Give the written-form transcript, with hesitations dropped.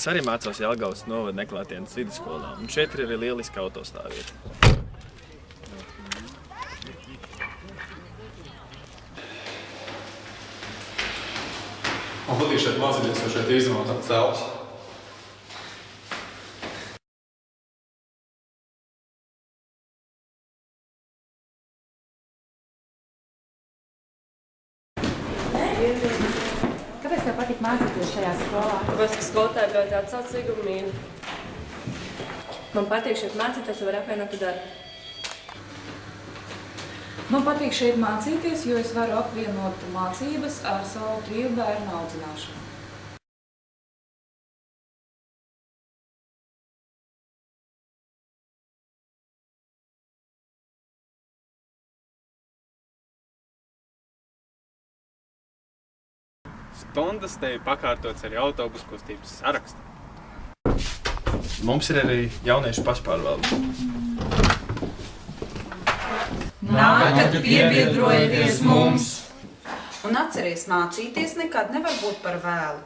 Es arī mācos Jelgavas novada Neklātienes vidusskolā, un šeit ir arī lieliska autostāvvieta. Man patīk šeit mācīties, jo šeit izmantot tāds telpas. Kāpēc tev patīk mācīties šajā skolā? Tāpēc, ka skolotāji bija tādi saucīgi un mīļi. Man patīk šeit mācīties, jo var apvienot darbu. Man patīk šeit mācīties, jo es varu apvienot mācības ar savu 3 bērnu audzināšanu. Stundas te ir pakārtots arī autobusu kustības sarakstu. Mums ir arī jauniešu pašpārvalde. Nākat piebiedrojieties mums! Un atceries, mācīties nekad nevar būt par vēlu.